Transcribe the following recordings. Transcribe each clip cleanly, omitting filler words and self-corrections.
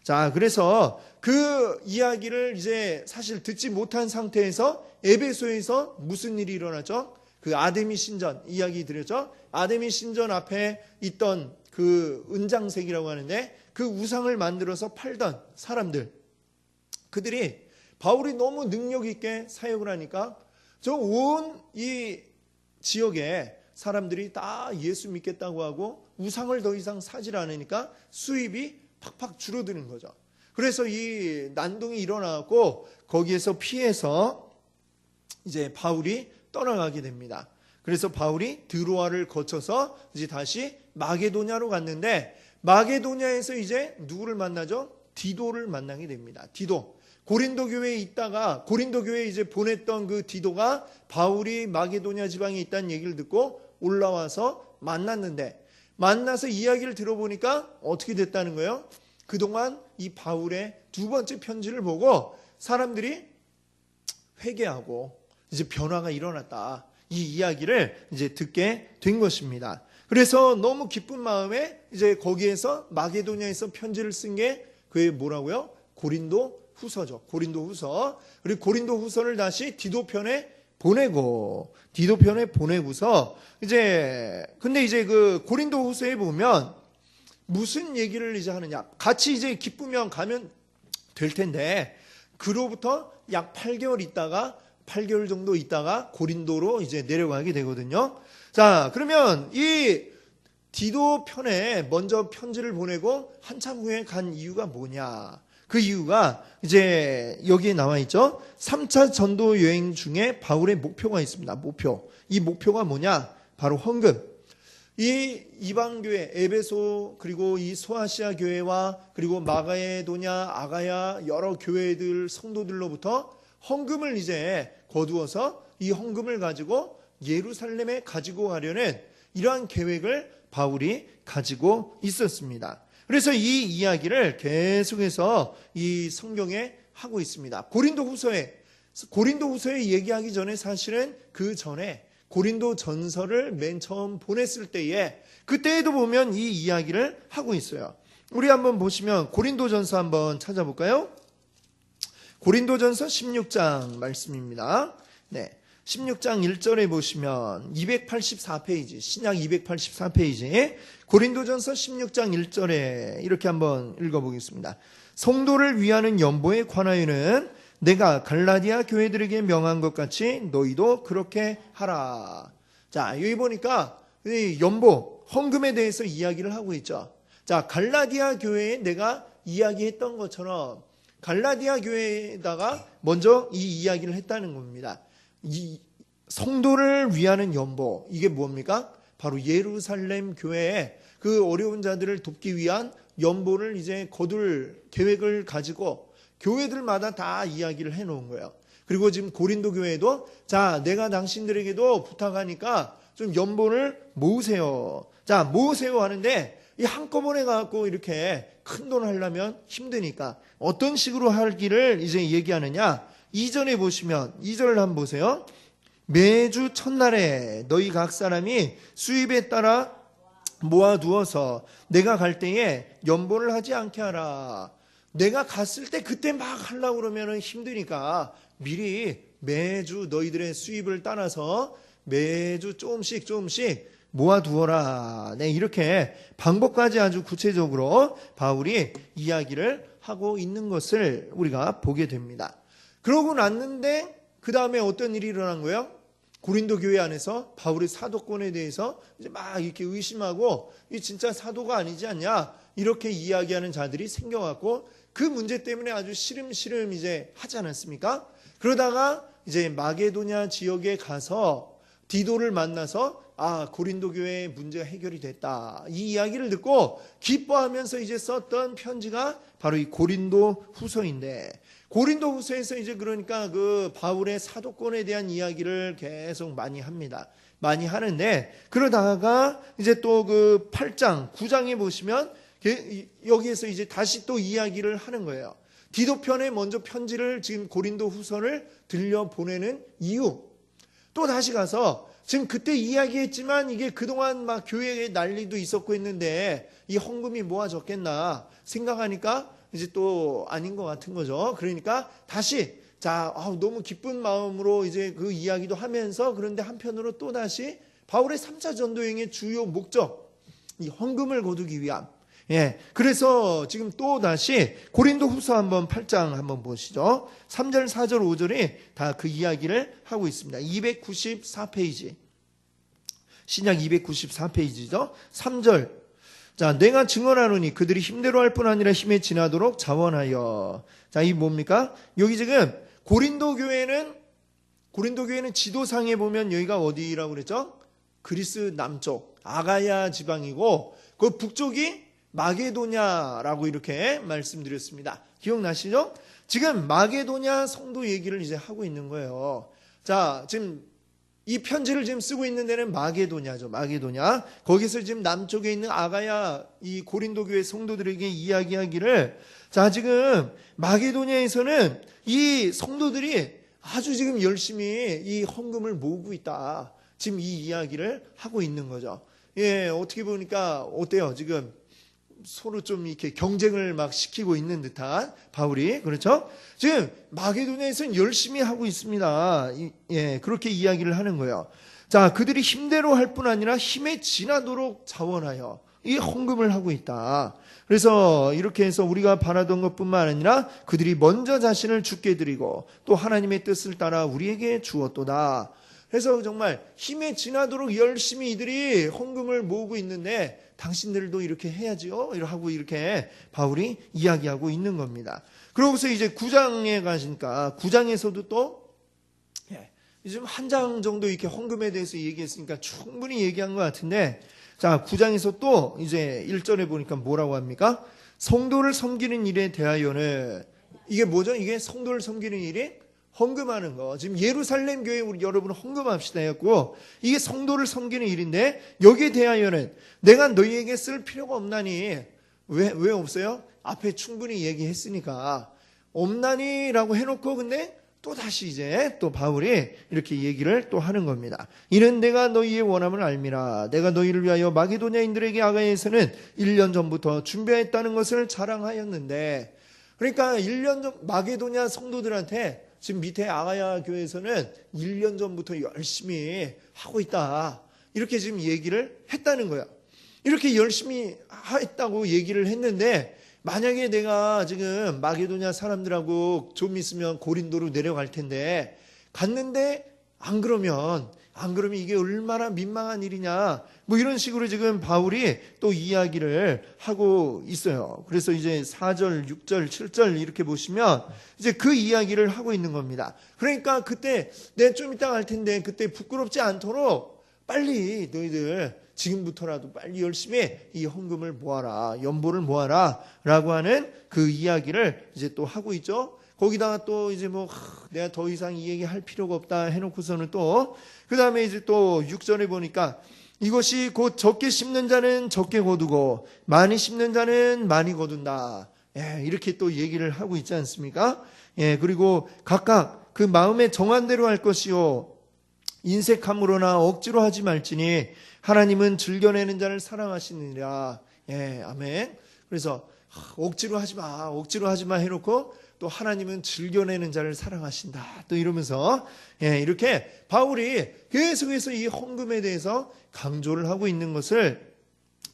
자, 그래서 그 이야기를 이제 사실 듣지 못한 상태에서 에베소에서 무슨 일이 일어나죠? 그 아데미 신전 이야기 드렸죠? 아데미 신전 앞에 있던 그 은장색이라고 하는데 그 우상을 만들어서 팔던 사람들, 그들이 바울이 너무 능력 있게 사역을 하니까 저 온 이 지역에 사람들이 다 예수 믿겠다고 하고 우상을 더 이상 사질 않으니까 수입이 팍팍 줄어드는 거죠. 그래서 이 난동이 일어나고 거기에서 피해서 이제 바울이 떠나가게 됩니다. 그래서 바울이 드로아를 거쳐서 이제 다시 마게도냐로 갔는데 마게도냐에서 이제 누구를 만나죠? 디도를 만나게 됩니다. 디도. 고린도 교회에 있다가 고린도 교회에 이제 보냈던 그 디도가 바울이 마게도냐 지방에 있다는 얘기를 듣고 올라와서 만났는데 만나서 이야기를 들어보니까 어떻게 됐다는 거예요? 그동안 이 바울의 두 번째 편지를 보고 사람들이 회개하고 이제 변화가 일어났다. 이 이야기를 이제 듣게 된 것입니다. 그래서 너무 기쁜 마음에 이제 거기에서 마게도냐에서 편지를 쓴 게 그게 뭐라고요? 고린도 후서죠. 고린도 후서. 그리고 고린도 후서를 다시 디도편에 보내고서 이제 근데 이제 그 고린도 후서에 보면 무슨 얘기를 이제 하느냐. 같이 이제 기쁘면 가면 될 텐데 그로부터 약 8개월 정도 있다가 고린도로 이제 내려가게 되거든요. 자, 그러면 이 디도 편에 먼저 편지를 보내고 한참 후에 간 이유가 뭐냐? 그 이유가 이제 여기에 나와 있죠. 3차 전도 여행 중에 바울의 목표가 있습니다. 목표. 이 목표가 뭐냐? 바로 헌금. 이 이방교회 에베소 그리고 이 소아시아 교회와 그리고 마가에도냐 아가야 여러 교회들 성도들로부터 헌금을 이제 거두어서 이 헌금을 가지고 예루살렘에 가지고 가려는 이러한 계획을 바울이 가지고 있었습니다. 그래서 이 이야기를 계속해서 이 성경에 하고 있습니다. 고린도 후서에 얘기하기 전에 사실은 그 전에 고린도 전서를 맨 처음 보냈을 때에 그때에도 보면 이 이야기를 하고 있어요. 우리 한번 보시면 고린도 전서 한번 찾아볼까요? 고린도 전서 16장 말씀입니다. 네. 16장 1절에 보시면 284페이지, 신약 284페이지, 고린도전서 16장 1절에 이렇게 한번 읽어보겠습니다. 성도를 위하는 연보에 관하여는 내가 갈라디아 교회들에게 명한 것 같이 너희도 그렇게 하라. 자, 여기 보니까 연보, 헌금에 대해서 이야기를 하고 있죠. 자, 갈라디아 교회에 내가 이야기했던 것처럼 갈라디아 교회에다가 먼저 이 이야기를 했다는 겁니다. 이 성도를 위하는 연보, 이게 뭡니까? 바로 예루살렘 교회에 그 어려운 자들을 돕기 위한 연보를 이제 거둘 계획을 가지고 교회들마다 다 이야기를 해놓은 거예요. 그리고 지금 고린도 교회도 자, 내가 당신들에게도 부탁하니까 좀 연보를 모으세요. 자, 모으세요 하는데 이 한꺼번에 가갖고 이렇게 큰 돈 하려면 힘드니까 어떤 식으로 하기를 이제 얘기하느냐? 2절에 보시면 2절을 한번 보세요. 매주 첫날에 너희 각 사람이 수입에 따라 모아두어서 내가 갈 때에 연보를 하지 않게 하라. 내가 갔을 때 그때 막 하려고 그러면 힘드니까 미리 매주 너희들의 수입을 따라서 매주 조금씩 모아두어라. 네, 이렇게 방법까지 아주 구체적으로 바울이 이야기를 하고 있는 것을 우리가 보게 됩니다. 그러고 났는데 그 다음에 어떤 일이 일어난 거예요? 고린도 교회 안에서 바울의 사도권에 대해서 이제 막 이렇게 의심하고 이 진짜 사도가 아니지 않냐 이렇게 이야기하는 자들이 생겨갖고 그 문제 때문에 아주 시름시름 이제 하지 않았습니까? 그러다가 이제 마게도냐 지역에 가서 디도를 만나서 고린도 교회의 문제가 해결이 됐다. 이 이야기를 듣고 기뻐하면서 이제 썼던 편지가 바로 이 고린도 후서인데 고린도 후서에서 이제 그러니까 그 바울의 사도권에 대한 이야기를 계속 많이 합니다. 많이 하는데 그러다가 이제 또 그 8장, 9장에 보시면 여기에서 이제 다시 또 이야기를 하는 거예요. 디도편에 먼저 편지를 지금 고린도 후서를 들려 보내는 이유. 또 다시 가서 지금 그때 이야기했지만 이게 그동안 막 교회에 난리도 있었고 했는데 이 헌금이 모아졌겠나 생각하니까 이제 또 아닌 것 같은 거죠. 그러니까 다시 자, 너무 기쁜 마음으로 이제 그 이야기도 하면서 그런데 한편으로 또 다시 바울의 3차 전도 여행의 주요 목적, 이 헌금을 거두기 위함. 예. 그래서 지금 또 다시 고린도 후서 한번 8장 한번 보시죠. 3절, 4절, 5절이 다 그 이야기를 하고 있습니다. 294페이지. 신약 294페이지죠. 3절. 자, 내가 증언하노니 그들이 힘대로 할 뿐 아니라 힘에 지나도록 자원하여. 자, 이 뭡니까? 여기 지금 고린도 교회는 지도상에 보면 여기가 어디라고 그랬죠? 그리스 남쪽 아가야 지방이고 그 북쪽이 마게도냐라고 이렇게 말씀드렸습니다. 기억나시죠? 지금 마게도냐 성도 얘기를 이제 하고 있는 거예요. 자, 지금 이 편지를 지금 쓰고 있는 데는 마게도냐죠. 마게도냐. 거기서 지금 남쪽에 있는 아가야 이 고린도 교회 성도들에게 이야기하기를, 자, 지금 마게도냐에서는 이 성도들이 아주 지금 열심히 이 헌금을 모으고 있다. 지금 이 이야기를 하고 있는 거죠. 예, 어떻게 보니까 어때요? 지금 서로 좀 이렇게 경쟁을 막 시키고 있는 듯한 바울이, 그렇죠? 지금 마게도냐에서는 열심히 하고 있습니다. 예, 그렇게 이야기를 하는 거예요. 자, 그들이 힘대로 할 뿐 아니라 힘에 지나도록 자원하여 이 헌금을 하고 있다. 그래서 이렇게 해서 우리가 바라던 것뿐만 아니라 그들이 먼저 자신을 주께 드리고 또 하나님의 뜻을 따라 우리에게 주었도다. 그래서 정말 힘에 지나도록 열심히 이들이 헌금을 모으고 있는데 당신들도 이렇게 해야지요. 하고 이렇게 바울이 이야기하고 있는 겁니다. 그러고서 이제 9장에 가시니까 9장에서도 또 지금 한 장 정도 이렇게 헌금에 대해서 얘기했으니까 충분히 얘기한 것 같은데, 자, 9장에서 또 이제 1절에 보니까 뭐라고 합니까? 성도를 섬기는 일에 대하여는, 이게 뭐죠? 이게 성도를 섬기는 일이 헌금하는 거. 지금 예루살렘 교회 우리 여러분 헌금합시다 했고, 이게 성도를 섬기는 일인데 여기에 대하여는 내가 너희에게 쓸 필요가 없나니. 왜 없어요? 앞에 충분히 얘기했으니까. 없나니라고 해놓고 근데 또 다시 이제 또 바울이 이렇게 얘기를 또 하는 겁니다. 이는 내가 너희의 원함을 알미라. 내가 너희를 위하여 마게도냐인들에게 아가야에서는 1년 전부터 준비했다는 것을 자랑하였는데, 그러니까 1년 전 마게도냐 성도들한테 지금 밑에 아가야 교회에서는 1년 전부터 열심히 하고 있다. 이렇게 지금 얘기를 했다는 거야. 이렇게 열심히 했다고 얘기를 했는데, 만약에 내가 지금 마게도냐 사람들하고 좀 있으면 고린도로 내려갈 텐데 갔는데 안 그러면 이게 얼마나 민망한 일이냐, 뭐 이런 식으로 지금 바울이 또 이야기를 하고 있어요. 그래서 이제 4절, 6절, 7절 이렇게 보시면 이제 그 이야기를 하고 있는 겁니다. 그러니까 그때 내가 좀 이따 갈 텐데 그때 부끄럽지 않도록 빨리 너희들 지금부터라도 빨리 열심히 이 헌금을 모아라, 연보를 모아라 라고 하는 그 이야기를 이제 또 하고 있죠. 거기다가 또 이제 내가 더 이상 이 얘기 할 필요가 없다 해놓고서는 또 그 다음에 이제 또 6절에 보니까 이것이 곧 적게 심는 자는 적게 거두고 많이 심는 자는 많이 거둔다. 예, 이렇게 또 얘기를 하고 있지 않습니까? 예, 그리고 각각 그 마음에 정한 대로 할 것이요 인색함으로나 억지로 하지 말지니 하나님은 즐겨내는 자를 사랑하시느니라. 예, 아멘. 그래서 억지로 하지 마 해놓고 또 하나님은 즐겨내는 자를 사랑하신다. 또 이러면서 이렇게 바울이 계속해서 이 헌금에 대해서 강조를 하고 있는 것을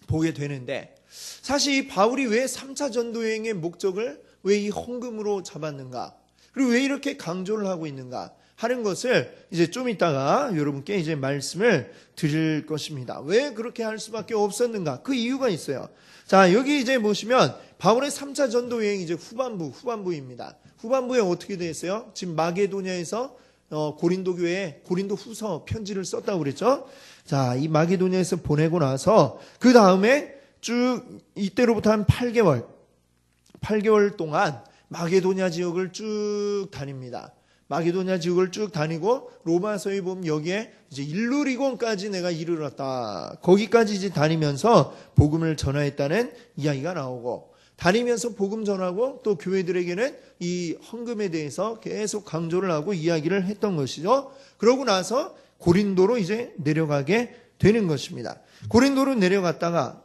보게 되는데, 사실 이 바울이 왜 3차 전도 여행의 목적을 왜 이 헌금으로 잡았는가, 그리고 왜 이렇게 강조를 하고 있는가 하는 것을 이제 좀 이따가 여러분께 이제 말씀을 드릴 것입니다. 왜 그렇게 할 수밖에 없었는가? 그 이유가 있어요. 자, 여기 이제 보시면 바울의 3차 전도 여행 이제 후반부입니다. 후반부에 어떻게 되어 있어요? 지금 마게도냐에서 고린도 교회에 고린도 후서 편지를 썼다고 그랬죠? 자, 이 마게도냐에서 보내고 나서 그 다음에 쭉 이때로부터 한 8개월 동안 마게도냐 지역을 쭉 다닙니다. 마게도냐 지역을 쭉 다니고 로마서에 보면 여기에 이제 일루리곤까지 내가 이르렀다. 거기까지 이제 다니면서 복음을 전하였다는 이야기가 나오고, 다니면서 복음 전하고 또 교회들에게는 이 헌금에 대해서 계속 강조를 하고 이야기를 했던 것이죠. 그러고 나서 고린도로 이제 내려가게 되는 것입니다. 고린도로 내려갔다가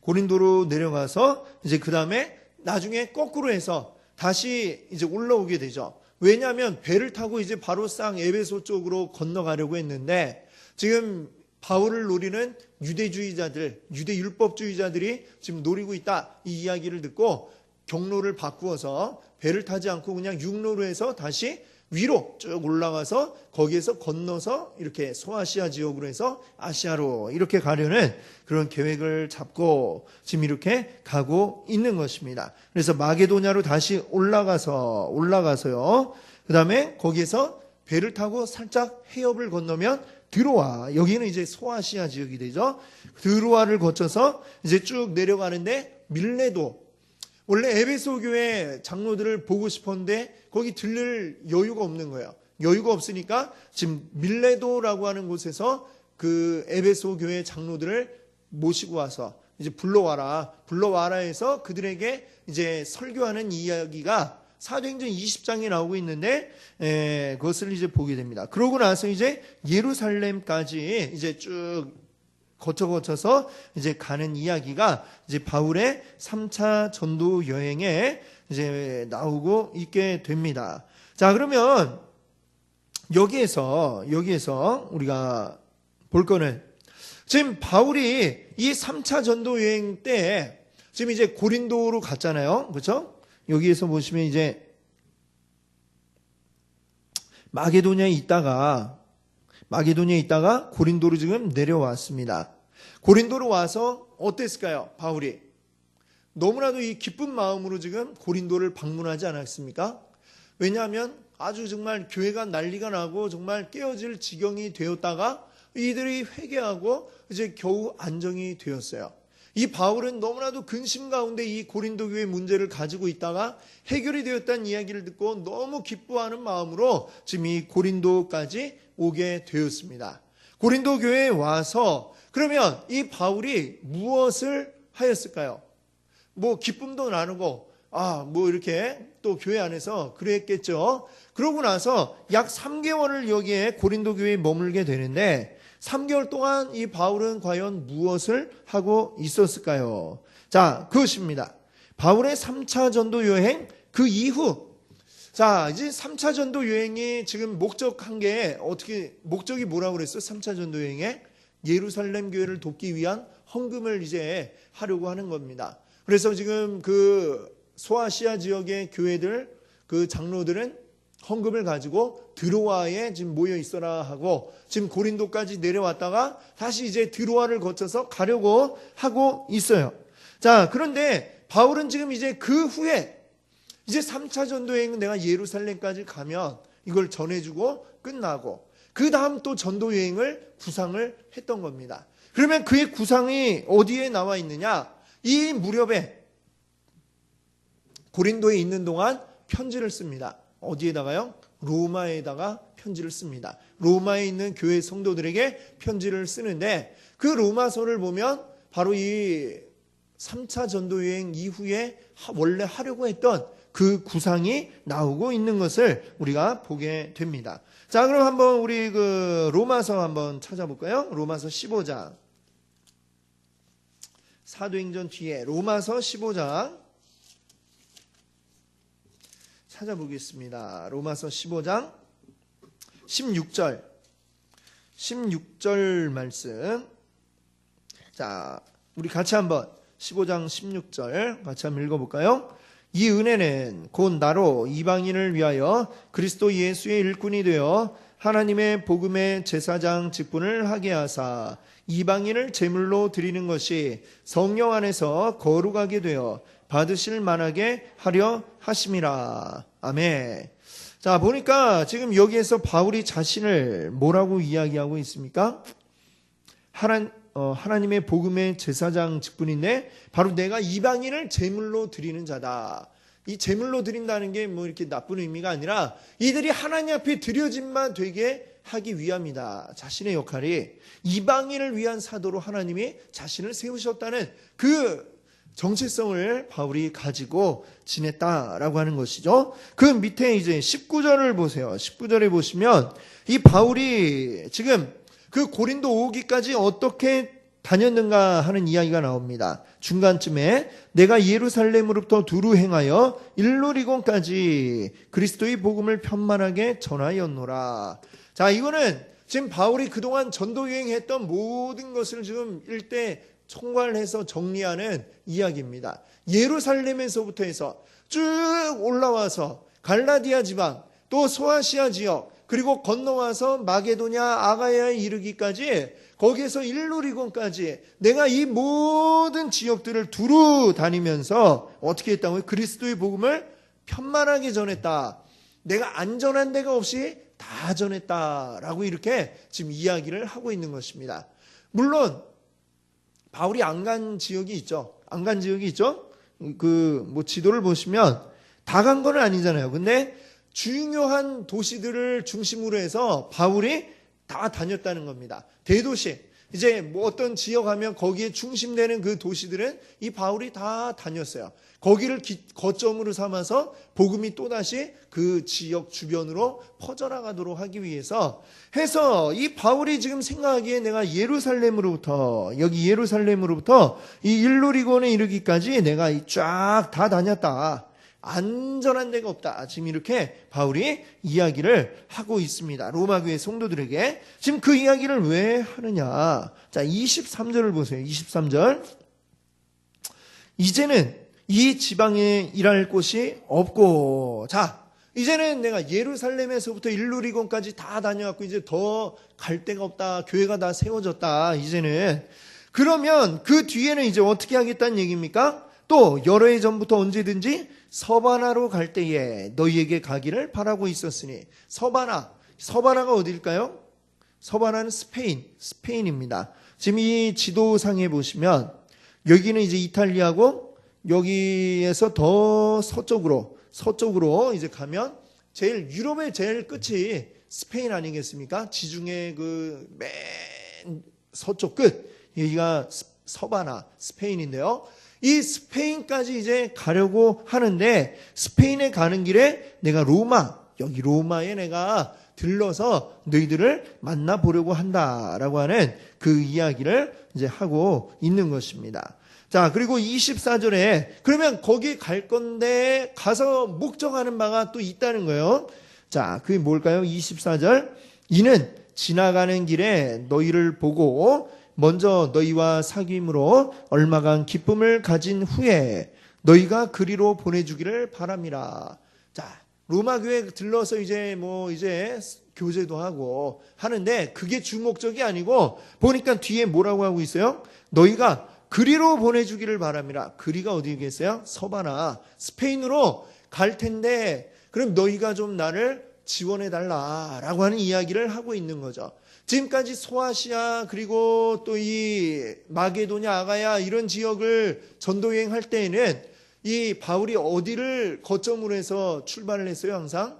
고린도로 내려가서 이제 그 다음에 나중에 거꾸로 해서 다시 이제 올라오게 되죠. 왜냐하면 배를 타고 이제 바로 쌍 에베소 쪽으로 건너가려고 했는데 지금 바울을 노리는 유대주의자들, 유대율법주의자들이 지금 노리고 있다. 이 이야기를 듣고 경로를 바꾸어서 배를 타지 않고 그냥 육로로 해서 다시 위로 쭉 올라가서 거기에서 건너서 이렇게 소아시아 지역으로 해서 아시아로 이렇게 가려는 그런 계획을 잡고 지금 이렇게 가고 있는 것입니다. 그래서 마게도냐로 다시 올라가서요. 그 다음에 거기에서 배를 타고 살짝 해협을 건너면 드로아, 여기는 이제 소아시아 지역이 되죠. 드로아를 거쳐서 이제 쭉 내려가는데 밀레도, 원래 에베소 교회 장로들을 보고 싶었는데 거기 들릴 여유가 없는 거예요. 여유가 없으니까 지금 밀레도라고 하는 곳에서 그 에베소 교회 장로들을 모시고 와서 이제 불러와라 해서 그들에게 이제 설교하는 이야기가 사도행전 20장에 나오고 있는데 그것을 이제 보게 됩니다. 그러고 나서 이제 예루살렘까지 이제 쭉 거쳐서 이제 가는 이야기가 이제 바울의 3차 전도 여행에 이제 나오고 있게 됩니다. 자, 그러면 여기에서 우리가 볼 거는 지금 바울이 이 3차 전도 여행 때 지금 이제 고린도로 갔잖아요. 그렇죠? 여기에서 보시면 이제 마게도냐에 있다가 고린도로 지금 내려왔습니다. 고린도로 와서 어땠을까요? 바울이 너무나도 이 기쁜 마음으로 지금 고린도를 방문하지 않았습니까? 왜냐하면 아주 정말 교회가 난리가 나고 정말 깨어질 지경이 되었다가 이들이 회개하고 이제 겨우 안정이 되었어요. 이 바울은 너무나도 근심 가운데 이 고린도 교회 문제를 가지고 있다가 해결이 되었다는 이야기를 듣고 너무 기뻐하는 마음으로 지금 이 고린도까지 오게 되었습니다. 고린도 교회에 와서 그러면 이 바울이 무엇을 하였을까요? 뭐 기쁨도 나누고 뭐 이렇게 또 교회 안에서 그랬겠죠. 그러고 나서 약 3개월을 여기에 고린도 교회에 머물게 되는데 3개월 동안 이 바울은 과연 무엇을 하고 있었을까요? 자, 그것입니다. 바울의 3차 전도 여행 그 이후, 자, 이제 3차 전도 여행이 지금 목적한 게 목적이 뭐라고 그랬어요? 3차 전도 여행에 예루살렘 교회를 돕기 위한 헌금을 이제 하려고 하는 겁니다. 그래서 지금 그 소아시아 지역의 교회들, 그 장로들은 헌금을 가지고 드로아에 지금 모여 있어라 하고 지금 고린도까지 내려왔다가 다시 이제 드로아를 거쳐서 가려고 하고 있어요. 자, 그런데 바울은 지금 이제 그 후에 이제 3차 전도 여행은 내가 예루살렘까지 가면 이걸 전해주고 끝나고 그 다음 또 전도 여행을 구상을 했던 겁니다. 그러면 그의 구상이 어디에 나와 있느냐? 이 무렵에 고린도에 있는 동안 편지를 씁니다. 어디에다가요? 로마에다가 편지를 씁니다. 로마에 있는 교회 성도들에게 편지를 쓰는데 그 로마서를 보면 바로 이 3차 전도 여행 이후에 원래 하려고 했던 그 구상이 나오고 있는 것을 우리가 보게 됩니다. 자, 그럼 한번 우리 그 로마서 한번 찾아볼까요? 로마서 15장. 사도행전 뒤에 로마서 15장 찾아보겠습니다. 로마서 15장 16절 말씀. 자, 우리 같이 한번 15장 16절 같이 한번 읽어볼까요? 이 은혜는 곧 나로 이방인을 위하여 그리스도 예수의 일꾼이 되어 하나님의 복음의 제사장 직분을 하게 하사 이방인을 제물로 드리는 것이 성령 안에서 거룩하게 되어 받으실 만하게 하려 하심이라. 아멘. 자, 보니까 지금 여기에서 바울이 자신을 뭐라고 이야기하고 있습니까? 하나님의 복음의 제사장 직분인데 바로 내가 이방인을 제물로 드리는 자다. 이 제물로 드린다는 게 뭐 이렇게 나쁜 의미가 아니라 이들이 하나님 앞에 드려짐만 되게 하기 위함이다. 자신의 역할이 이방인을 위한 사도로 하나님이 자신을 세우셨다는 그 정체성을 바울이 가지고 지냈다라고 하는 것이죠. 그 밑에 이제 19절을 보세요. 19절에 보시면 이 바울이 지금 그 고린도 오기까지 어떻게 다녔는가 하는 이야기가 나옵니다. 중간쯤에 내가 예루살렘으로부터 두루 행하여 일루리곤까지 그리스도의 복음을 편만하게 전하였노라. 자, 이거는 지금 바울이 그동안 전도 여행했던 모든 것을 지금 일대 총괄해서 정리하는 이야기입니다. 예루살렘에서부터 해서 쭉 올라와서 갈라디아 지방, 또 소아시아 지역, 그리고 건너와서 마게도냐 아가야에 이르기까지, 거기에서 일루리곤까지 내가 이 모든 지역들을 두루 다니면서 어떻게 했다고요? 그리스도의 복음을 편만하게 전했다. 내가 안전한 데가 없이 다 전했다라고 이렇게 지금 이야기를 하고 있는 것입니다. 물론 바울이 안 간 지역이 있죠. 안 간 지역이 있죠. 지도를 보시면 다 간 건 아니잖아요. 근데 중요한 도시들을 중심으로 해서 바울이 다 다녔다는 겁니다. 대도시, 이제 어떤 지역 하면 거기에 중심되는 그 도시들은 이 바울이 다 다녔어요. 거기를 거점으로 삼아서 복음이 또다시 그 지역 주변으로 퍼져나가도록 하기 위해서 해서, 이 바울이 지금 생각하기에 내가 예루살렘으로부터 이 일루리곤에 이르기까지 내가 쫙 다 다녔다. 안전한 데가 없다. 지금 이렇게 바울이 이야기를 하고 있습니다. 로마 교회 성도들에게. 지금 그 이야기를 왜 하느냐. 자, 23절을 보세요. 23절. 이제는 이 지방에 일할 곳이 없고, 자, 이제는 내가 예루살렘에서부터 일루리곤까지 다 다녀갖고 이제 더 갈 데가 없다. 교회가 다 세워졌다. 이제는. 그러면 그 뒤에는 이제 어떻게 하겠다는 얘기입니까? 또 여러 해 전부터 언제든지 서바나로 갈 때에 너희에게 가기를 바라고 있었으니. 서바나가 어디일까요? 서바나는 스페인입니다. 지금 이 지도상에 보시면 여기는 이제 이탈리아고, 여기에서 더 서쪽으로 이제 가면 유럽의 제일 끝이 스페인 아니겠습니까? 지중해 그 맨 서쪽 끝, 여기가 서바나, 스페인인데요. 이 스페인까지 이제 가려고 하는데, 스페인에 가는 길에 내가 여기 로마에 내가 들러서 너희들을 만나보려고 한다라고 하는 그 이야기를 이제 하고 있는 것입니다. 자, 그리고 24절에 그러면 거기 갈 건데 가서 목적하는 바가 또 있다는 거예요. 자, 그게 뭘까요? 24절. 이는 지나가는 길에 너희를 보고 먼저 너희와 사귐으로 얼마간 기쁨을 가진 후에 너희가 그리로 보내주기를 바랍니다. 자, 로마 교회에 들러서 이제 교제도 하고 하는데 그게 주 목적이 아니고, 보니까 뒤에 뭐라고 하고 있어요? 너희가 그리로 보내주기를 바랍니다. 그리가 어디겠어요? 서바나, 스페인으로 갈 텐데 그럼 너희가 좀 나를 지원해달라라고 하는 이야기를 하고 있는 거죠. 지금까지 소아시아, 그리고 또 이 마게도냐 아가야 이런 지역을 전도여행할 때에는 이 바울이 어디를 거점으로 해서 출발을 했어요? 항상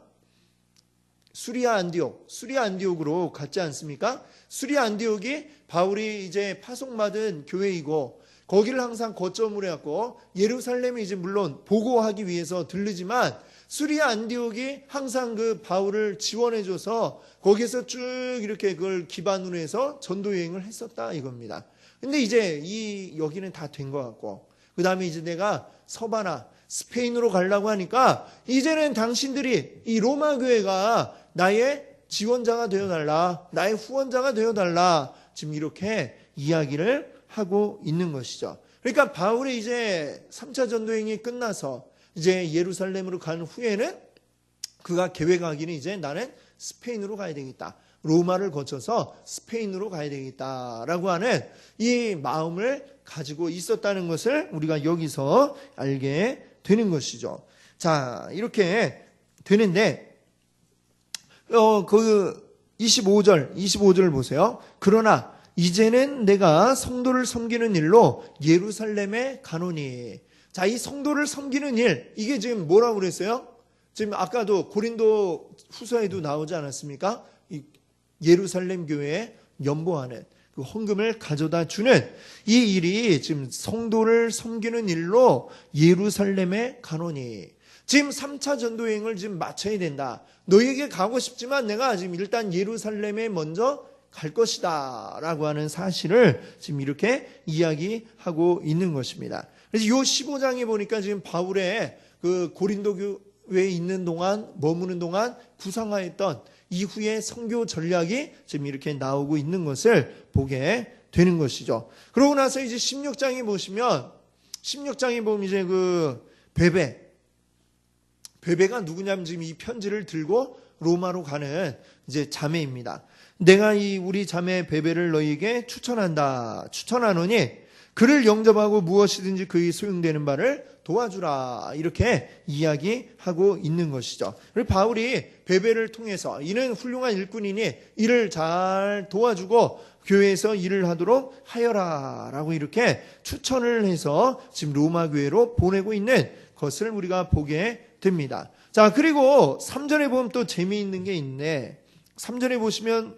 수리아 안디옥으로 갔지 않습니까? 수리아 안디옥이 바울이 이제 파송받은 교회이고, 거기를 항상 거점으로 해갖고 예루살렘에 이제 물론 보고하기 위해서 들르지만 수리아 안디옥이 항상 그 바울을 지원해줘서 거기에서 쭉 이렇게 그걸 기반으로 해서 전도 여행을 했었다 이겁니다. 근데 이제 여기는 다 된 것 같고, 그 다음에 이제 내가 서바나, 스페인으로 가려고 하니까 이제는 당신들이 이 로마 교회가 나의 지원자가 되어달라, 나의 후원자가 되어달라, 지금 이렇게 이야기를 하고 있는 것이죠. 그러니까 바울이 이제 3차 전도행이 끝나서 이제 예루살렘으로 간 후에는 그가 계획하기는 이제 나는 스페인으로 가야 되겠다. 로마를 거쳐서 스페인으로 가야 되겠다라고 하는 이 마음을 가지고 있었다는 것을 우리가 여기서 알게 되는 것이죠. 자, 이렇게 되는데, 25절을 보세요. 그러나 이제는 내가 성도를 섬기는 일로 예루살렘에 가노니. 자, 이 성도를 섬기는 일, 이게 지금 뭐라고 그랬어요? 지금 아까도 고린도 후서에도 나오지 않았습니까? 이 예루살렘 교회에 연보하는 그 헌금을 가져다 주는 이 일이 지금 성도를 섬기는 일로 예루살렘에 가노니. 지금 3차 전도여행을 지금 마쳐야 된다. 너희에게 가고 싶지만 내가 지금 일단 예루살렘에 먼저 갈 것이다 라고 하는 사실을 지금 이렇게 이야기하고 있는 것입니다. 그래서 이 15장에 보니까 지금 바울의 그 고린도 교회에 있는 동안, 머무는 동안 구상하였던 이후의 선교 전략이 지금 이렇게 나오고 있는 것을 보게 되는 것이죠. 그러고 나서 이제 16장에 보시면, 16장에 보면 이제 그 베베가 누구냐면 지금 이 편지를 들고 로마로 가는 이제 자매입니다. 내가 이 우리 자매 베베를 너희에게 추천하노니 그를 영접하고 무엇이든지 그의 소용되는 바를 도와주라, 이렇게 이야기하고 있는 것이죠. 그리고 바울이 베베를 통해서 이는 훌륭한 일꾼이니 이를 잘 도와주고 교회에서 일을 하도록 하여라 라고 이렇게 추천을 해서 지금 로마 교회로 보내고 있는 것을 우리가 보게 됩니다. 자, 그리고 3절에 보면 또 재미있는 게 있네. 3절에 보시면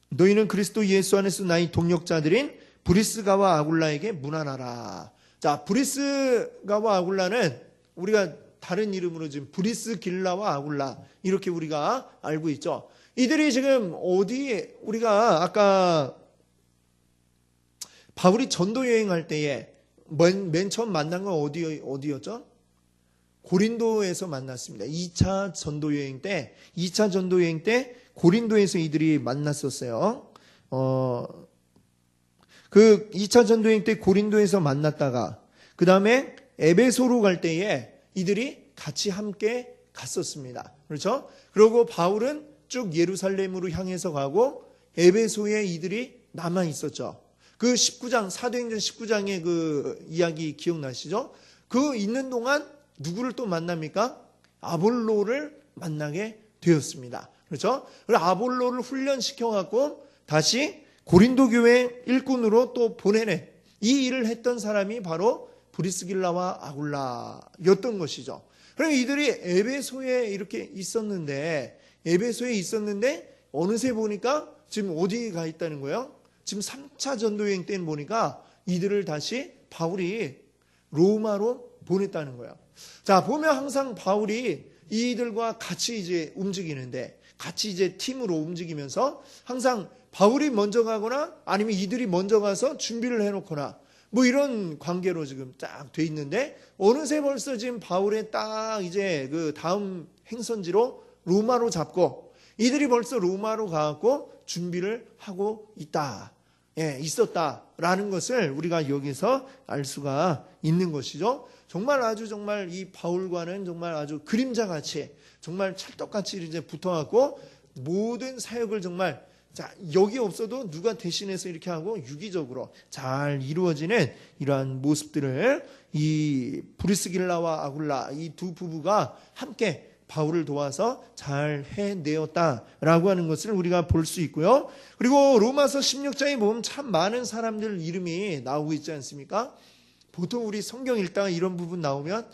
너희는 그리스도 예수 안에서 나의 동역자들인 브리스가와 아굴라에게 문안하라. 자, 브리스가와 아굴라는 우리가 다른 이름으로 지금 브리스길라와 아굴라 이렇게 우리가 알고 있죠. 이들이 지금 우리가 아까 바울이 전도 여행할 때에 맨 처음 만난 건 어디였죠? 고린도에서 만났습니다. 2차 전도 여행 때 고린도에서 이들이 만났었어요. 그 2차 전도 여행 때 고린도에서 만났다가 그 다음에 에베소로 갈 때에 이들이 같이 함께 갔었습니다. 그렇죠? 그리고 바울은 쭉 예루살렘으로 향해서 가고 에베소에 이들이 남아 있었죠. 그 19장, 사도행전 19장의 그 이야기 기억나시죠? 그 있는 동안 누구를 또 만납니까? 아볼로를 만나게 되었습니다. 그렇죠? 그리고 아볼로를 훈련시켜갖고 다시 고린도 교회 일꾼으로 또 보내는 이 일을 했던 사람이 바로 브리스길라와 아굴라였던 것이죠. 그럼 이들이 에베소에 이렇게 있었는데 어느새 보니까 지금 어디에 가 있다는 거예요? 지금 3차 전도여행 때는 보니까 이들을 다시 바울이 로마로 보냈다는 거예요. 자, 보면 항상 바울이 이들과 같이 이제 움직이는데, 같이 이제 팀으로 움직이면서 항상 바울이 먼저 가거나 아니면 이들이 먼저 가서 준비를 해놓거나 뭐 이런 관계로 지금 딱 돼 있는데, 어느새 벌써 지금 바울의 딱 이제 그 다음 행선지로 로마로 잡고 이들이 벌써 로마로 가고 준비를 하고 있었다라는 것을 우리가 여기서 알 수가 있는 것이죠. 정말 이 바울과는 정말 아주 그림자같이 정말 찰떡같이 이제 붙어갖고 모든 사역을 정말 여기 없어도 누가 대신해서 이렇게 하고 유기적으로 잘 이루어지는 이러한 모습들을 이 브리스길라와 아굴라 이 두 부부가 함께 바울을 도와서 잘 해내었다라고 하는 것을 우리가 볼 수 있고요. 그리고 로마서 16장에 보면 참 많은 사람들 이름이 나오고 있지 않습니까? 보통 우리 성경 읽다가 이런 부분 나오면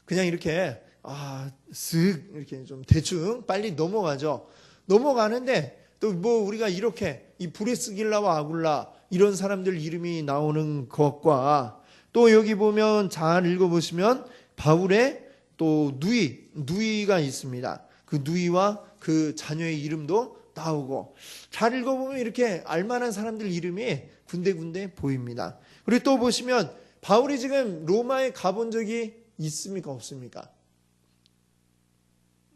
그냥 이렇게 쓱 이렇게 좀 대충 빨리 넘어가죠. 넘어가는데 또 뭐 우리가 이렇게 이 브리스길라와 아굴라 이런 사람들 이름이 나오는 것과 또 여기 보면 잘 읽어보시면 바울의 또 누이가 있습니다. 그 누이와 그 자녀의 이름도 나오고 잘 읽어보면 이렇게 알만한 사람들 이름이 군데군데 보입니다. 그리고 또 보시면 바울이 지금 로마에 가본 적이 있습니까? 없습니까?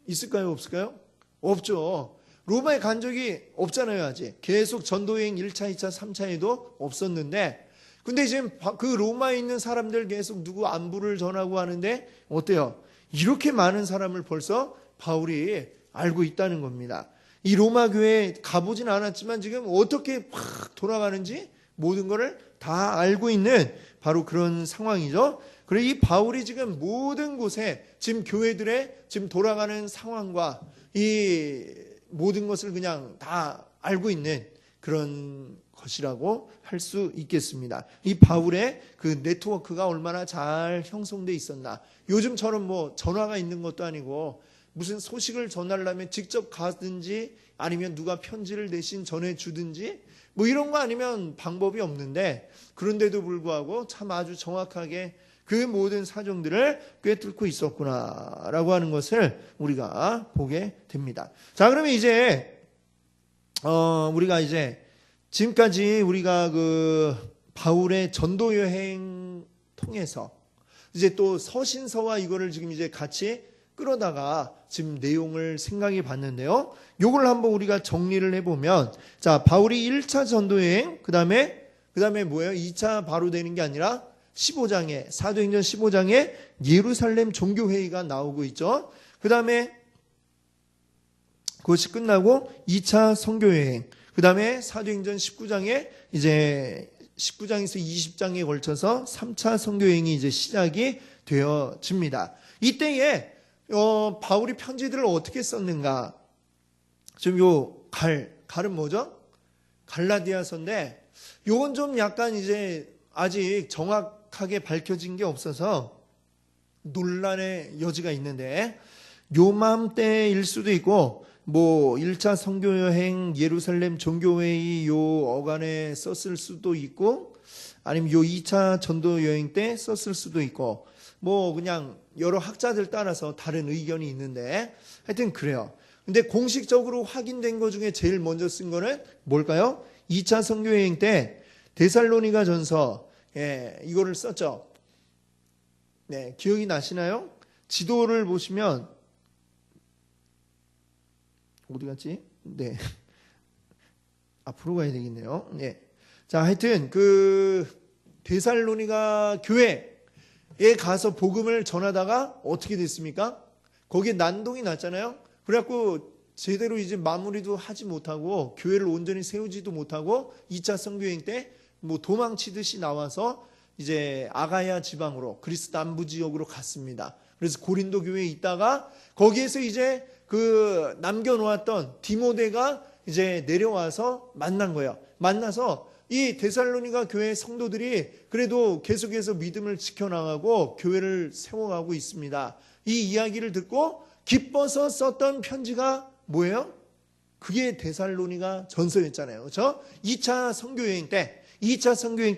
있을까요? 없을까요? 없죠. 로마에 간 적이 없잖아요. 아직 계속 전도여행 1차, 2차, 3차에도 없었는데 근데 지금 그 로마에 있는 사람들 계속 누구 안부를 전하고 하는데 어때요? 이렇게 많은 사람을 벌써 바울이 알고 있다는 겁니다. 이 로마 교회에 가보진 않았지만 지금 어떻게 팍 돌아가는지 모든 것을 다 알고 있는 바로 그런 상황이죠. 그리고 이 바울이 지금 모든 곳에 지금 교회들의 지금 돌아가는 상황과 이 모든 것을 그냥 다 알고 있는 그런 것이라고 할 수 있겠습니다. 이 바울의 그 네트워크가 얼마나 잘 형성돼 있었나. 요즘처럼 뭐 전화가 있는 것도 아니고 무슨 소식을 전하려면 직접 가든지 아니면 누가 편지를 대신 전해주든지 뭐 이런 거 아니면 방법이 없는데 그런데도 불구하고 참 아주 정확하게 그 모든 사정들을 꿰뚫고 있었구나라고 하는 것을 우리가 보게 됩니다. 자, 그러면 이제 우리가 이제 지금까지 우리가 그 바울의 전도 여행 통해서 이제 또 서신서와 이거를 지금 이제 같이 끌어다가 지금 내용을 생각해 봤는데요. 요걸 한번 우리가 정리를 해보면, 자, 바울이 1차 전도여행, 그 다음에 뭐예요? 2차 바로 되는 게 아니라 15장에, 사도행전 15장에 예루살렘 종교회의가 나오고 있죠. 그 다음에 그것이 끝나고 2차 선교여행, 그 다음에 사도행전 19장에 이제 19장에서 20장에 걸쳐서 3차 선교여행이 이제 시작이 되어집니다. 이때에 바울이 편지들을 어떻게 썼는가? 지금 갈은 뭐죠? 갈라디아서인데, 요건 좀 약간 이제 아직 정확하게 밝혀진 게 없어서 논란의 여지가 있는데, 요맘때일 수도 있고, 뭐 1차 선교여행 예루살렘 종교회의 요 어간에 썼을 수도 있고, 아니면 요 2차 전도여행 때 썼을 수도 있고, 뭐 그냥 여러 학자들 따라서 다른 의견이 있는데, 하여튼 그래요. 근데 공식적으로 확인된 것 중에 제일 먼저 쓴 거는 뭘까요? 2차 선교여행 때 데살로니가 전서, 이거를 썼죠. 네, 기억이 나시나요? 지도를 보시면 어디 갔지? 네, 앞으로 가야 되겠네요. 네. 자, 하여튼 그 데살로니가 교회에 가서 복음을 전하다가 어떻게 됐습니까? 거기에 난동이 났잖아요. 그래갖고 제대로 이제 마무리도 하지 못하고 교회를 온전히 세우지도 못하고 2차 선교여행 때 뭐 도망치듯이 나와서 이제 아가야 지방으로 그리스 남부 지역으로 갔습니다. 그래서 고린도 교회에 있다가 거기에서 이제 그 남겨놓았던 디모데가 이제 내려와서 만난 거예요. 만나서 이 데살로니가 교회 성도들이 그래도 계속해서 믿음을 지켜나가고 교회를 세워가고 있습니다. 이 이야기를 듣고 기뻐서 썼던 편지가 뭐예요? 그게 데살로니가 전서였잖아요. 그렇죠? 2차 선교여행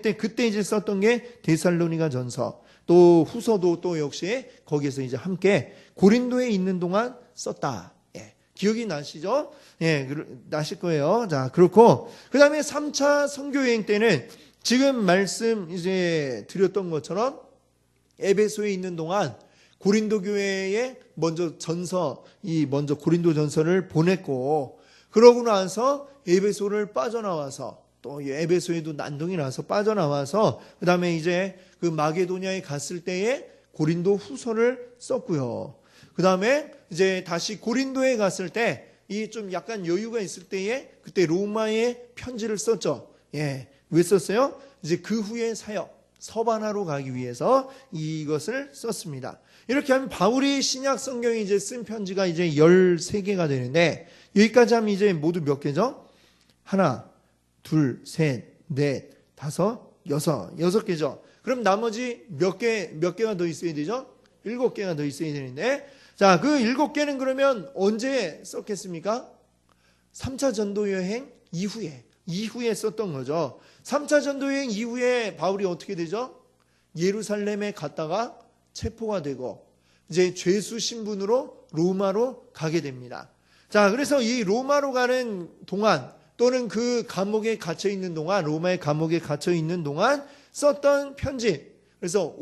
때 그때 이제 썼던 게 데살로니가 전서. 또 후서도 또 역시 거기에서 이제 함께 고린도에 있는 동안 썼다. 기억이 나시죠? 나실 거예요. 자, 그렇고 그다음에 3차 선교여행 때는 지금 말씀 이제 드렸던 것처럼 에베소에 있는 동안 고린도 교회에 먼저 먼저 고린도 전서를 보냈고, 그러고 나서 에베소를 빠져나와서 또 에베소에도 난동이 나서 빠져나와서 그 다음에 이제 그 마게도냐에 갔을 때에 고린도 후서를 썼고요. 그 다음에 이제 다시 고린도에 갔을 때 이 좀 약간 여유가 있을 때에 그때 로마에 편지를 썼죠. 왜 썼어요? 이제 그 후에 사역 서바나로 가기 위해서 이것을 썼습니다. 이렇게 하면 바울이 신약 성경에 이제 쓴 편지가 이제 13개가 되는데, 여기까지 하면 이제 모두 몇 개죠? 하나, 둘, 셋, 넷, 다섯, 여섯 개죠. 그럼 나머지 몇 개가 더 있어야 되죠? 7개가 더 있어야 되는데, 자, 그 7개는 그러면 언제 썼겠습니까? 3차 전도 여행 이후에 썼던 거죠. 3차 전도 여행 이후에 바울이 어떻게 되죠? 예루살렘에 갔다가 체포가 되고 이제 죄수 신분으로 로마로 가게 됩니다. 자, 그래서 이 로마로 가는 동안 또는 그 감옥에 갇혀 있는 동안, 로마의 감옥에 갇혀 있는 동안 썼던 편지. 그래서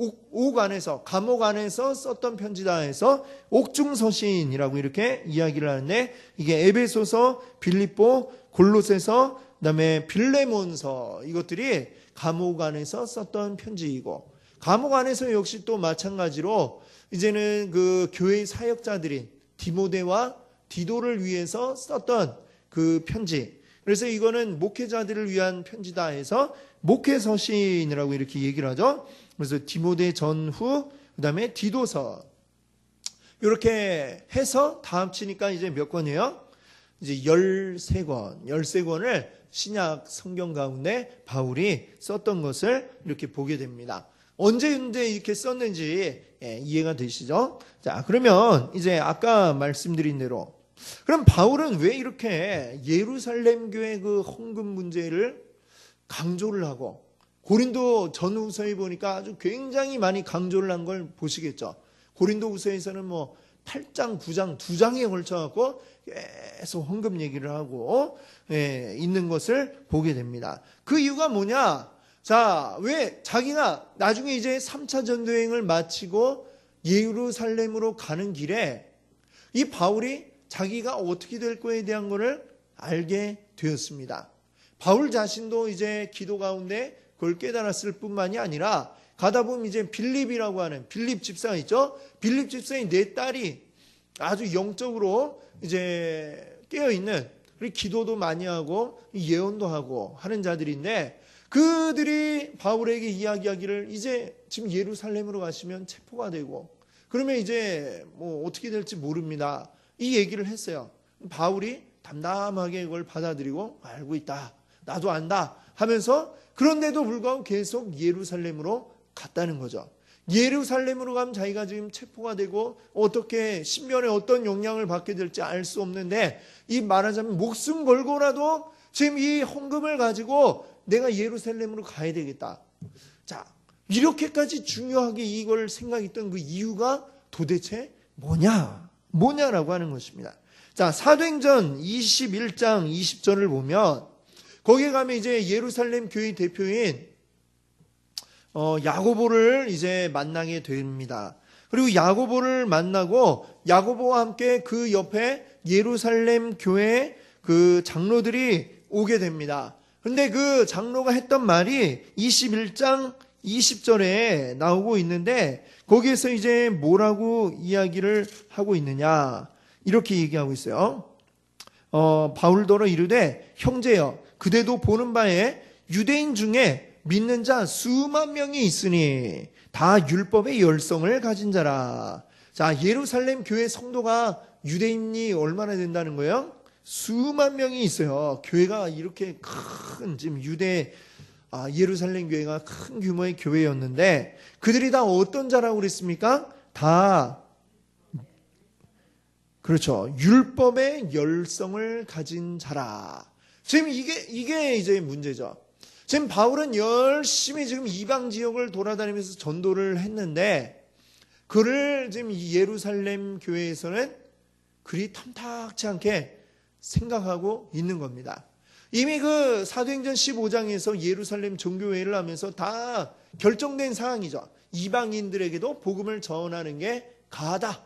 감옥 안에서 썼던 편지다 해서 옥중서신이라고 이렇게 이야기를 하는데, 이게 에베소서, 빌립보, 골로새서, 그다음에 빌레몬서, 이것들이 감옥 안에서 썼던 편지이고, 감옥 안에서 역시 또 마찬가지로 이제는 그 교회 사역자들인 디모데와 디도를 위해서 썼던 그 편지. 그래서 이거는 목회자들을 위한 편지다 해서 목회서신이라고 이렇게 얘기를 하죠. 그래서 디모데 전후, 그 다음에 디도서, 이렇게 해서 다 합치니까 이제 몇 권이에요? 이제 13권을 신약 성경 가운데 바울이 썼던 것을 이렇게 보게 됩니다. 언제 이렇게 썼는지 이해가 되시죠? 자, 그러면 이제 아까 말씀드린 대로, 그럼 바울은 왜 이렇게 예루살렘 교회 그 헌금 문제를 강조를 하고 고린도 전후서에 보니까 아주 굉장히 많이 강조를 한 걸 보시겠죠. 고린도후서에서는 뭐 8장, 9장, 2장에 걸쳐갖고 계속 헌금 얘기를 하고 있는 것을 보게 됩니다. 그 이유가 뭐냐? 자, 왜 자기가 나중에 이제 3차 전도여행을 마치고 예루살렘으로 가는 길에 이 바울이 자기가 어떻게 될 거에 대한 것을 알게 되었습니다. 바울 자신도 이제 기도 가운데 그걸 깨달았을 뿐만이 아니라 가다 보면 이제 빌립이라고 하는 빌립 집사가 있죠. 빌립 집사의 네 딸이 아주 영적으로 이제 깨어있는, 그리고 기도도 많이 하고 예언도 하고 하는 자들인데, 그들이 바울에게 이야기하기를 이제 지금 예루살렘으로 가시면 체포가 되고 그러면 이제 뭐 어떻게 될지 모릅니다. 이 얘기를 했어요. 바울이 담담하게 그걸 받아들이고 알고 있다, 나도 안다 하면서, 그런데도 불구하고 계속 예루살렘으로 갔다는 거죠. 예루살렘으로 가면 자기가 지금 체포가 되고 어떻게 신변에 어떤 영향을 받게 될지 알 수 없는데, 이 말하자면 목숨 걸고라도 지금 이 헌금을 가지고 내가 예루살렘으로 가야 되겠다. 자, 이렇게까지 중요하게 이걸 생각했던 그 이유가 도대체 뭐냐라고 하는 것입니다. 자, 사도행전 21장 20절을 보면 거기에 가면 이제 예루살렘 교회 대표인 야고보를 이제 만나게 됩니다. 그리고 야고보를 만나고 야고보와 함께 그 옆에 예루살렘 교회 그 장로들이 오게 됩니다. 근데 그 장로가 했던 말이 21장 20절에 나오고 있는데, 거기에서 이제 뭐라고 이야기를 하고 있느냐, 이렇게 얘기하고 있어요. 바울더러 이르되 형제여, 그대도 보는 바에 유대인 중에 믿는 자 수만 명이 있으니 다 율법의 열성을 가진 자라. 자, 예루살렘 교회 성도가 유대인이 얼마나 된다는 거예요? 수만 명이 있어요. 교회가 이렇게 큰, 지금 예루살렘 교회가 큰 규모의 교회였는데, 그들이 다 어떤 자라고 그랬습니까? 다, 그렇죠, 율법의 열성을 가진 자라. 지금 이게 이제 문제죠. 지금 바울은 열심히 지금 이방 지역을 돌아다니면서 전도를 했는데, 그를 지금 예루살렘 교회에서는 그리 탐탁치 않게 생각하고 있는 겁니다. 이미 그 사도행전 15장에서 예루살렘 종교회의를 하면서 다 결정된 사항이죠. 이방인들에게도 복음을 전하는 게 가하다.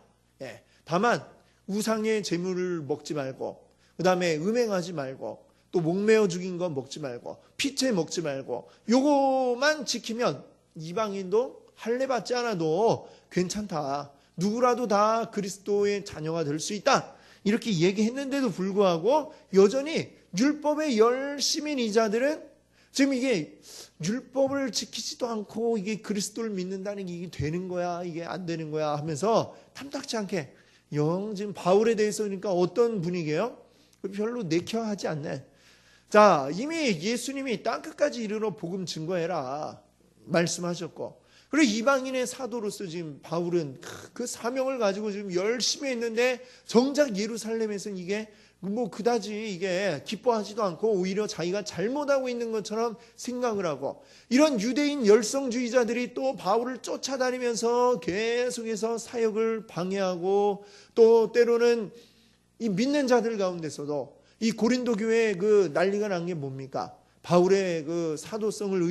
다만 우상의 제물을 먹지 말고, 그 다음에 음행하지 말고, 또 목매어 죽인 거 먹지 말고, 피채 먹지 말고, 요거만 지키면 이방인도 할례 받지 않아도 괜찮다. 누구라도 다 그리스도의 자녀가 될 수 있다. 이렇게 얘기했는데도 불구하고 여전히 율법의 열심인 이 자들은 지금 이게 율법을 지키지도 않고 이게 그리스도를 믿는다는 게 이게 되는 거야, 이게 안 되는 거야 하면서 탐탁치 않게 지금 바울에 대해서 그러니까 어떤 분위기예요? 별로 내켜하지 않네. 자, 이미 예수님이 땅끝까지 이르러 복음 증거해라 말씀하셨고, 그리고 이방인의 사도로서 지금 바울은 그 사명을 가지고 지금 열심히 했는데, 정작 예루살렘에서는 이게 뭐 그다지 이게 기뻐하지도 않고 오히려 자기가 잘못하고 있는 것처럼 생각을 하고, 이런 유대인 열성주의자들이 또 바울을 쫓아다니면서 계속해서 사역을 방해하고, 또 때로는 이 믿는 자들 가운데서도 이 고린도 교회에 그 난리가 난 게 뭡니까? 바울의 그 사도성을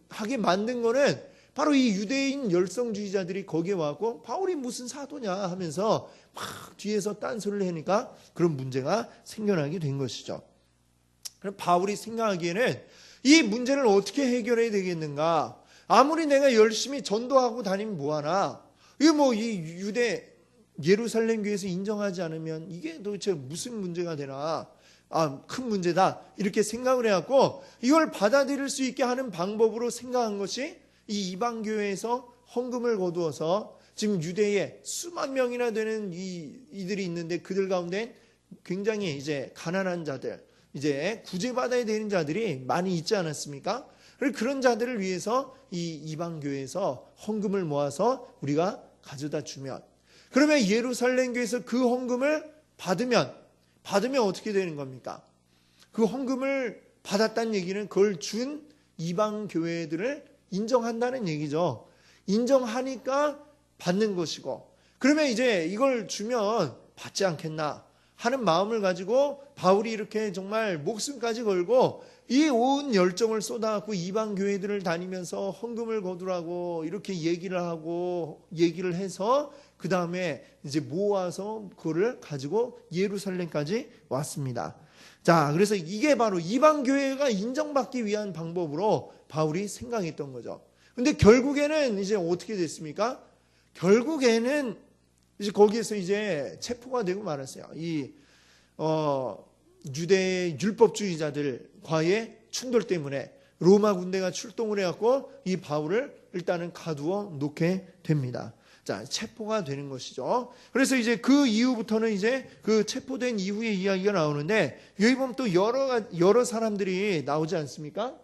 하게 만든 거는 바로 이 유대인 열성주의자들이 거기에 와서 바울이 무슨 사도냐 하면서 막 뒤에서 딴소리를 하니까 그런 문제가 생겨나게 된 것이죠. 그럼 바울이 생각하기에는 이 문제를 어떻게 해결해야 되겠는가? 아무리 내가 열심히 전도하고 다니면 뭐하나? 이거 뭐 이 예루살렘 교회에서 인정하지 않으면 이게 도대체 무슨 문제가 되나? 큰 문제다. 이렇게 생각을 해갖고 이걸 받아들일 수 있게 하는 방법으로 생각한 것이 이 이방교회에서 헌금을 거두어서 지금 유대에 수만 명이나 되는 이들이 있는데, 그들 가운데 굉장히 이제 가난한 자들, 이제 구제받아야 되는 자들이 많이 있지 않았습니까? 그런 자들을 위해서 이 이방교회에서 헌금을 모아서 우리가 가져다 주면, 그러면 예루살렘 교회에서 그 헌금을 받으면 어떻게 되는 겁니까? 그 헌금을 받았다는 얘기는 그걸 준 이방 교회들을 인정한다는 얘기죠. 인정하니까 받는 것이고, 그러면 이제 이걸 주면 받지 않겠나 하는 마음을 가지고 바울이 이렇게 정말 목숨까지 걸고 이 온 열정을 쏟아갖고 이방 교회들을 다니면서 헌금을 거두라고 이렇게 얘기를 해서 그 다음에 이제 모아서 그거를 가지고 예루살렘까지 왔습니다. 자, 그래서 이게 바로 이방 교회가 인정받기 위한 방법으로 바울이 생각했던 거죠. 근데 결국에는 이제 어떻게 됐습니까? 결국에는 이제 거기에서 이제 체포가 되고 말았어요. 유대 율법주의자들과의 충돌 때문에 로마 군대가 출동을 해갖고 이 바울을 일단은 가두어 놓게 됩니다. 자, 체포가 되는 것이죠. 그래서 이제 그 이후부터는 이제 그 체포된 이후의 이야기가 나오는데, 여기 보면 또 여러 사람들이 나오지 않습니까?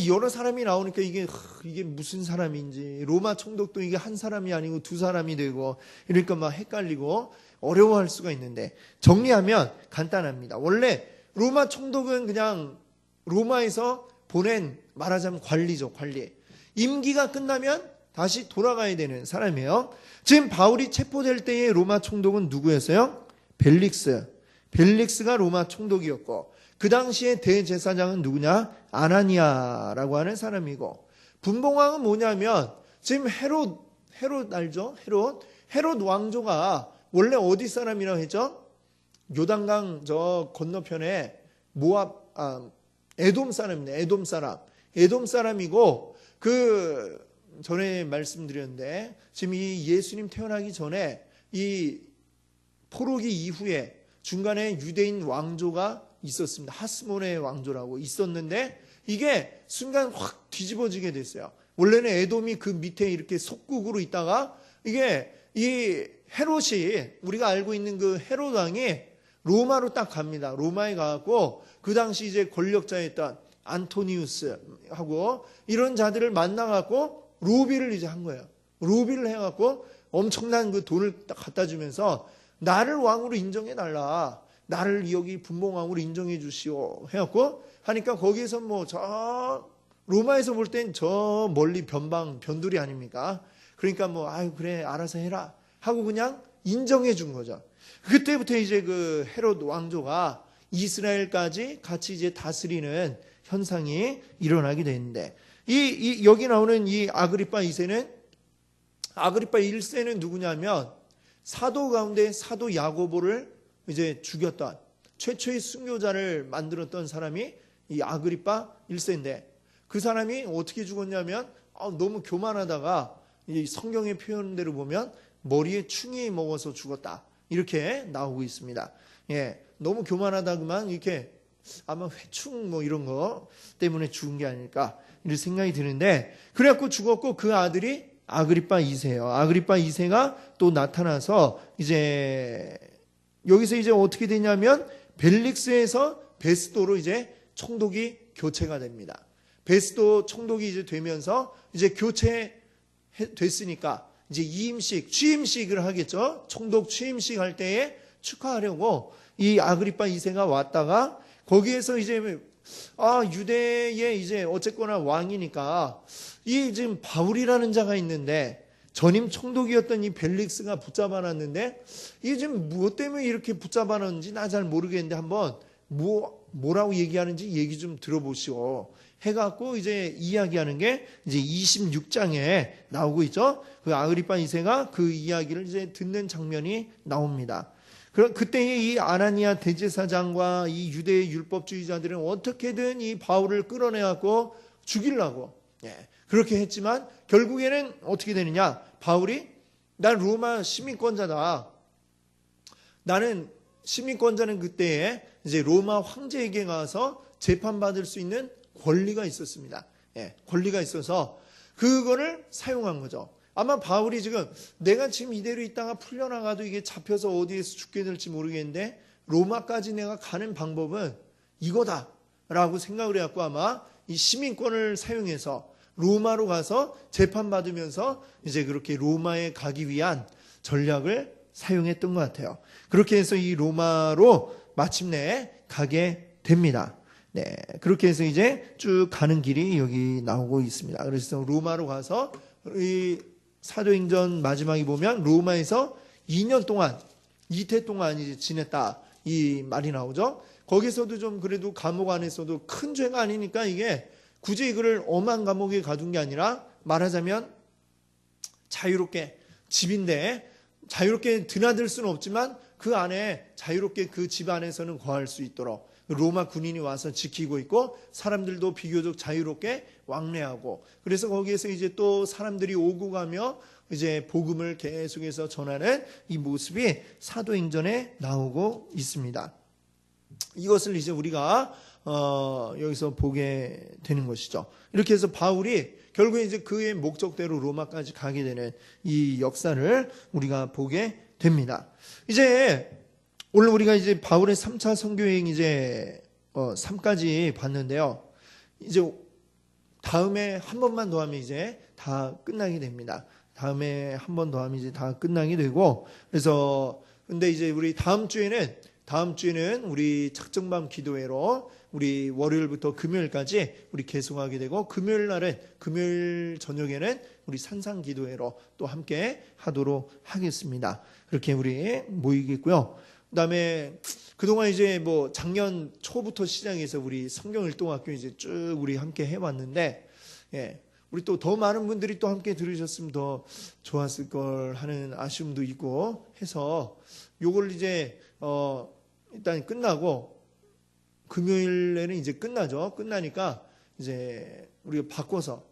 여러 사람이 나오니까 이게 무슨 사람인지, 로마 총독도 이게 한 사람이 아니고 두 사람이 되고, 이러니까 막 헷갈리고 어려워할 수가 있는데, 정리하면 간단합니다. 원래 로마 총독은 그냥 로마에서 보낸, 말하자면 관리죠, 관리. 임기가 끝나면 다시 돌아가야 되는 사람이에요. 지금 바울이 체포될 때의 로마 총독은 누구였어요? 벨릭스가 로마 총독이었고, 그 당시에 대제사장은 누구냐? 아나니아라고 하는 사람이고, 분봉왕은 뭐냐면 지금 헤롯 알죠? 헤롯 왕조가 원래 어디 사람이라고 했죠? 요단강 저 건너편에 에돔 사람입니다. 에돔 사람이고, 그 전에 말씀드렸는데 지금 이 예수님 태어나기 전에 이 포로기 이후에 중간에 유대인 왕조가 있었습니다. 하스몬의 왕조라고 있었는데 이게 순간 확 뒤집어지게 됐어요. 원래는 에돔이 그 밑에 이렇게 속국으로 있다가 이게 이 헤롯이, 우리가 알고 있는 그 헤롯 왕이 로마로 딱 갑니다. 로마에 가고 그 당시 이제 권력자였던 안토니우스하고 이런 자들을 만나갖고 로비를 이제 한 거예요. 로비를 해갖고 엄청난 그 돈을 딱 갖다 주면서 나를 왕으로 인정해 달라. 나를 여기 분봉왕으로 인정해 주시오. 해갖고 하니까 거기에서 뭐 저 로마에서 볼 땐 저 멀리 변두리 아닙니까? 그러니까 뭐 아유 그래 알아서 해라 하고 그냥 인정해 준 거죠. 그때부터 이제 그 헤롯 왕조가 이스라엘까지 같이 이제 다스리는 현상이 일어나게 되는데, 여기 나오는 이 아그리파 1세는 누구냐면 사도 가운데 사도 야고보를 이제 죽였던 최초의 순교자를 만들었던 사람이 이 아그리파 1세인데, 그 사람이 어떻게 죽었냐면 너무 교만하다가 이 성경의 표현대로 보면 머리에 충이 먹어서 죽었다 이렇게 나오고 있습니다. 예, 너무 교만하다구만 이렇게 아마 회충 뭐 이런 거 때문에 죽은 게 아닐까 이런 생각이 드는데, 그래갖고 죽었고 그 아들이 아그리파 2세예요. 아그리파 2세가 또 나타나서 이제 여기서 이제 어떻게 되냐면 벨릭스에서 베스도로 이제 총독이 교체가 됩니다. 베스도 총독이 이제 되면서 이제 교체됐으니까 이제 취임식을 하겠죠. 총독 취임식 할 때에 축하하려고 이 아그리파 2세가 왔다가 거기에서 이제 유대의 이제 어쨌거나 왕이니까 이 지금 바울이라는 자가 있는데 전임 총독이었던 이 벨릭스가 붙잡아놨는데 이게 지금 무엇 때문에 이렇게 붙잡아놨는지 나 잘 모르겠는데 한번 뭐라고 얘기하는지 얘기 좀 들어보시오 해갖고 이제 이야기하는 게 이제 26장에 나오고 있죠. 그 아그리파 2세가 그 이야기를 이제 듣는 장면이 나옵니다. 그때 이 아나니아 대제사장과 이 유대의 율법주의자들은 어떻게든 이 바울을 끌어내갖고 죽이려고 그렇게 했지만 결국에는 어떻게 되느냐? 바울이 난 로마 시민권자다. 나는 시민권자는 그때에 이제 로마 황제에게 가서 재판받을 수 있는 권리가 있었습니다. 권리가 있어서 그거를 사용한 거죠. 아마 바울이 지금 내가 지금 이대로 있다가 풀려나가도 이게 잡혀서 어디에서 죽게 될지 모르겠는데 로마까지 내가 가는 방법은 이거다라고 생각을 해갖고 아마 이 시민권을 사용해서 로마로 가서 재판받으면서 이제 그렇게 로마에 가기 위한 전략을 사용했던 것 같아요. 그렇게 해서 이 로마로 마침내 가게 됩니다. 네, 그렇게 해서 이제 쭉 가는 길이 여기 나오고 있습니다. 그래서 로마로 가서 이 사도행전 마지막에 보면 로마에서 2년 동안, 이태 동안 이제 지냈다 이 말이 나오죠. 거기서도 좀 그래도 감옥 안에서도 큰 죄가 아니니까 이게 굳이 이거를 엄한 감옥에 가둔 게 아니라 말하자면 자유롭게 집인데 자유롭게 드나들 수는 없지만 그 안에 자유롭게 그 집 안에서는 거할 수 있도록 로마 군인이 와서 지키고 있고 사람들도 비교적 자유롭게 왕래하고 그래서 거기에서 이제 또 사람들이 오고 가며 이제 복음을 계속해서 전하는 이 모습이 사도행전에 나오고 있습니다. 이것을 이제 우리가 여기서 보게 되는 것이죠. 이렇게 해서 바울이 결국에 이제 그의 목적대로 로마까지 가게 되는 이 역사를 우리가 보게 됩니다. 이제 오늘 우리가 이제 바울의 3차 선교여행 이제 3까지 봤는데요. 이제 다음에 한 번만 더 하면 이제 다 끝나게 됩니다. 다음에 한 번 더 하면 이제 다 끝나게 되고 그래서 근데 이제 우리 다음 주에는 우리 작정밤 기도회로 우리 월요일부터 금요일까지 우리 계속하게 되고 금요일 저녁에는 우리 산상 기도회로 또 함께 하도록 하겠습니다. 그렇게 우리 모이겠고요. 그다음에 그동안 이제 뭐 작년 초부터 시작해서 우리 성경일동학교 이제 쭉 우리 함께 해왔는데, 예, 우리 또 더 많은 분들이 또 함께 들으셨으면 더 좋았을 걸 하는 아쉬움도 있고 해서 요걸 이제 일단 끝나고 금요일에는 이제 끝나죠. 끝나니까 이제 우리가 바꿔서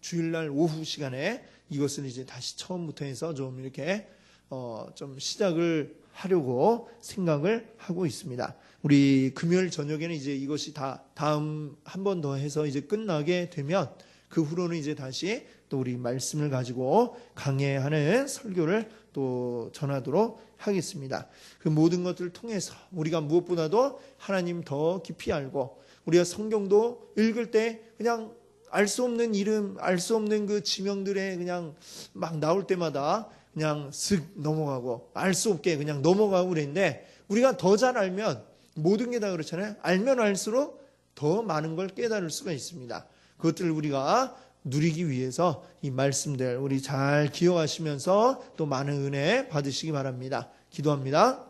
주일날 오후 시간에 이것을 이제 다시 처음부터 해서 좀 이렇게 좀 시작을 하려고 생각을 하고 있습니다. 우리 금요일 저녁에는 이제 이것이 다 다음 한 번 더 해서 이제 끝나게 되면 그 후로는 이제 다시 또 우리 말씀을 가지고 강해하는 설교를 또 전하도록 하겠습니다. 그 모든 것들을 통해서 우리가 무엇보다도 하나님 더 깊이 알고 우리가 성경도 읽을 때 그냥 알 수 없는 이름, 알 수 없는 그 지명들에 그냥 막 나올 때마다 그냥 슥 넘어가고 알 수 없게 그냥 넘어가고 그랬는데 우리가 더 잘 알면 모든 게 다 그렇잖아요. 알면 알수록 더 많은 걸 깨달을 수가 있습니다. 그것들을 우리가 누리기 위해서 이 말씀들 우리 잘 기억하시면서 또 많은 은혜 받으시기 바랍니다. 기도합니다.